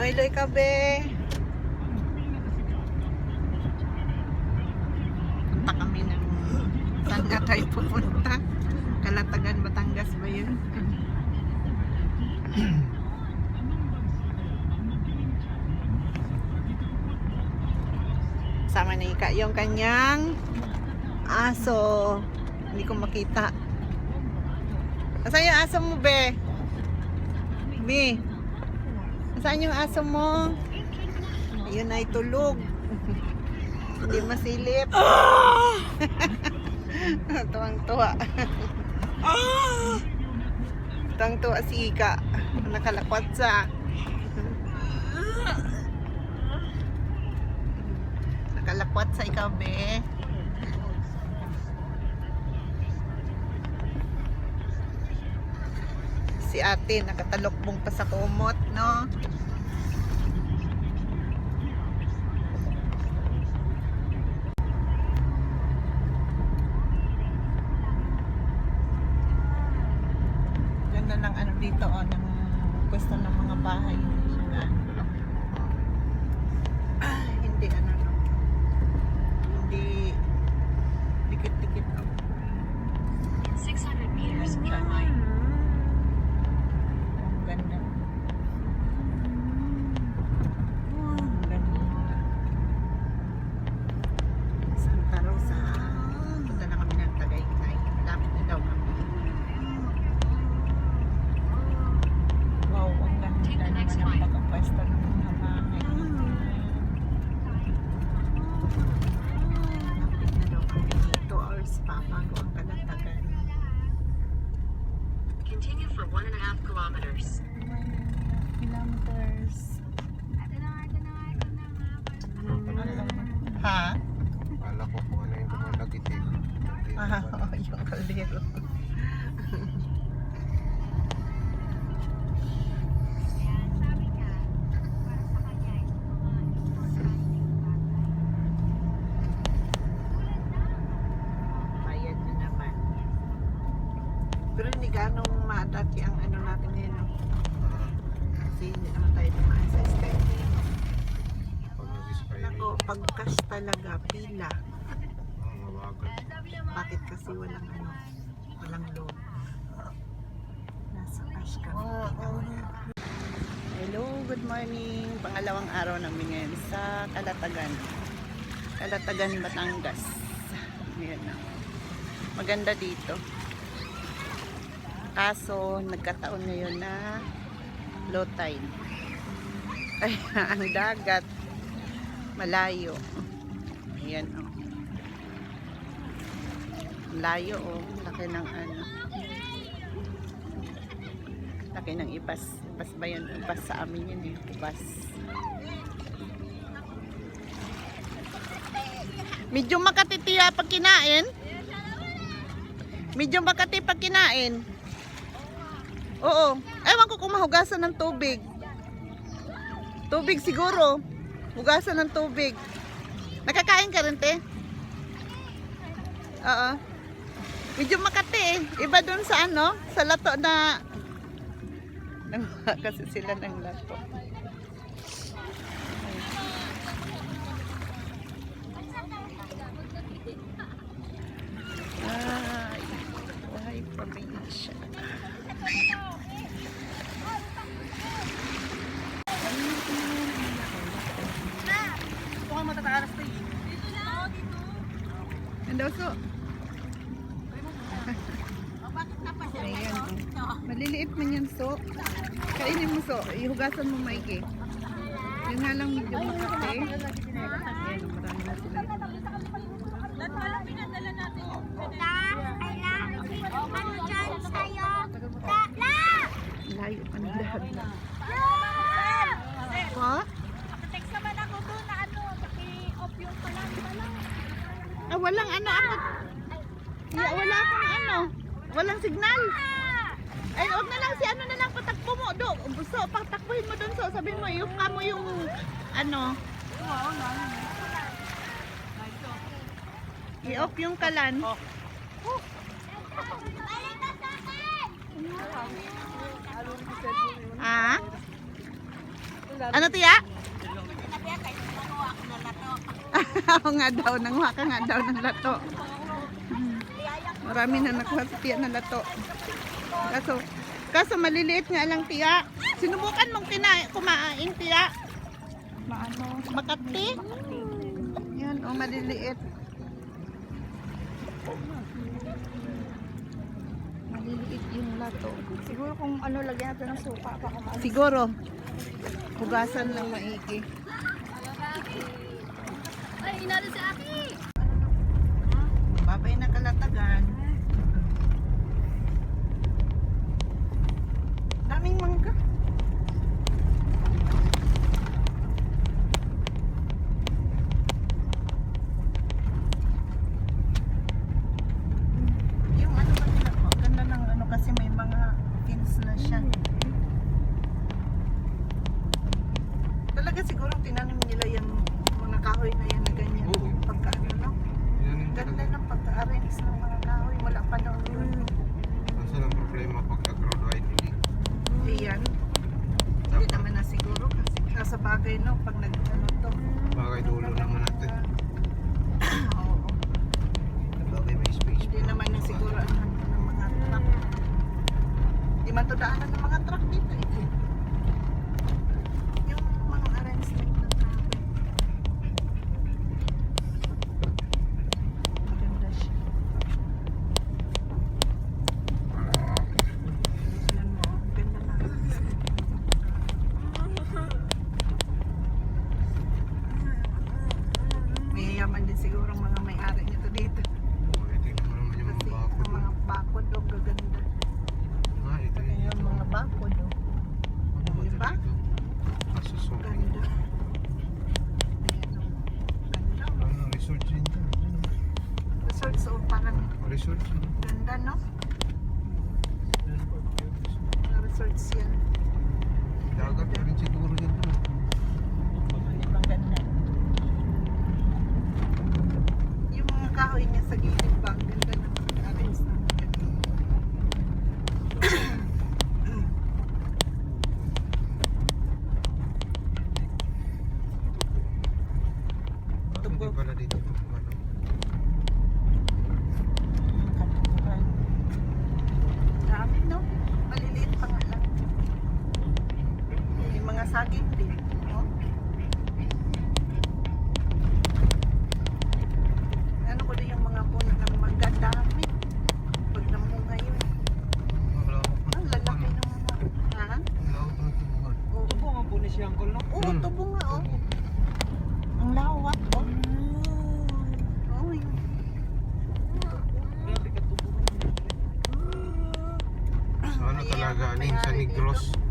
Ay, Loy Kabe. Punta kami ng saan nga tayo pupunta? Kalatagan, Batangas ba yun? Sama ni Ika yung kanyang aso. Hindi ko makita. Nasaan yung aso mo, Be? Be? Nasaan yung aso mo? Ayun ay tulog. Hindi masilip. Tuwang-tuwa. Tuwang-tuwa si Ika. Nakalakwat sa. Nakalakwat sa ikaw, Be. Si ate nakatalokbong pa sa kumot, no? Ganda ng ano dito, oh, ng pwesto ng mga bahay. Hindi ano, no? Hindi dikit-dikit, no? 600 meters, turn right. Ganda. Ganda. Santa Rosa. Punta na kami ng Tagaytay. Malapit na daw kami. Wow, ang ganda naman ang pagkapwesto ng mga bahay. Malapit na daw kami. 2 hours pa bago ang Kalatagan. Continue for 1.5 kilometers. Kilometers. Ha? Akala ko kung ano yung lumalagit eh. Ah, oh, yung kaldero. Bayad na naman. Pero hindi ganong madati ang ano natin ngayon. No? Kasi hindi naman tayo dumaan sa Skyway. Pag nag-spray Nako, pag cash talaga, pila. mabagal. Bakit kasi walang ano, walang load. Nasa cash kami. Hello, good morning. Pangalawang araw namin ngayon sa Kalatagan. Kalatagan, Batangas. Ayan na. Maganda dito. Kaso, nagkataon ngayon na low tide. Ay, ang dagat. Malayo. Ayan, oh. Layo, oh. Laki ng ano. Laki ng ibas. Ibas ba yun? Ibas sa amin yun, eh. Ibas. Medyo makatitiya pag kinain. Medyo makati pag kinain. Oo. Ewan ko kung mahugasan ng tubig. Tubig siguro. Hugasan ng tubig. Nakakain ka rin, te? Oo. Medyo makati eh. Iba dun sa ano, sa lato na nanguha kasi sila ng lato. Ay, buhay probinsya. Mukhang matataas na yun. Ang so. Ayan. Oh. Maliliit man yan, so. Kainin mo, so. Ihugasan mo maigi. Yun nga lang medyo makate. Ayan, marami na sila. Layo pa ng lahat na. Ha? Text naman ako doon na ano, paki-off yung palang. Ah, walang ano ako. Yeah, wala akong ano. Walang signal. Ay, huwag na lang si ano na lang patakbo mo. Do, so, patakbuhin mo doon, so. Sabihin mo, yung kamo yung ano. I-off yung kalan. Ah? Ano tiya? Oo nga daw, nanguha ka nga daw ng lato. Marami na nakuha si tiya ng lato. Kaso maliliit nga lang tiya. Sinubukan mong kumain tiya. Makati. Yan, maliliit. Maliliit yung lato. Siguro kung ano, lagyan natin ng suka pa kumain. Siguro. Hugasan lang maigi. Ay, inalo si Aki! Babay na kalatagan. Daming mangga. Yung ano ba nila po? Ganda ng ano kasi may mga pins na siya. Talaga siguro tinanim nila yung mga kahoy na yan na ganyan. Oo. Pagka ano, no? Yan yung Ganda talaga. ng pagka-arrange ng mga kahoy. Wala pa daw yun. Kaso lang problema pag nag-road wide hindi. Iyan. Hindi naman na siguro kasi nasa bagay no pag nag-ano to. Bagay dulo naman natin. Oo. Bagay may space. Hindi naman na siguro ano ng mga truck. Hindi man to daanan ng mga truck dito eh. Yung mga arrangement ng kahoy. Maganda siya. Tignan mo, ang ganda na arrangement. Mayayaman din siguro ang mga may-ari nito dito. Tingnan mo naman yung mga Kasi bakod. ang mga bakod o gaganda. Ito yun. Yung mga bakod o. Ano ba Diba? ito? Kaso sobrang. Ganda. Ayan o. Ganda. Ano, resort din ito. Resort so parang Resort din. ganda no? Mga resorts yan. Dagat pa rin siguro yan doon. Ibang ganda. Yung mga kahoy niya sa gilid ba? Ang ganda ng arrange na. Hindi pala dito. Ano? Katuburan. Dami no? Maliliit pa nga lang. May mga saging din. No? Ano ko din yung mga puno ng mangga. Dami. Pag namunga yun. Ang lalaki ng mga. Ha? Oo. Tubo nga po ni si Uncle, no? Oo, tubo nga oh. Ang lawak oh. Oh, yun. Grabe ka tubo. Sana talaga aning sa May-ari Negros. dito.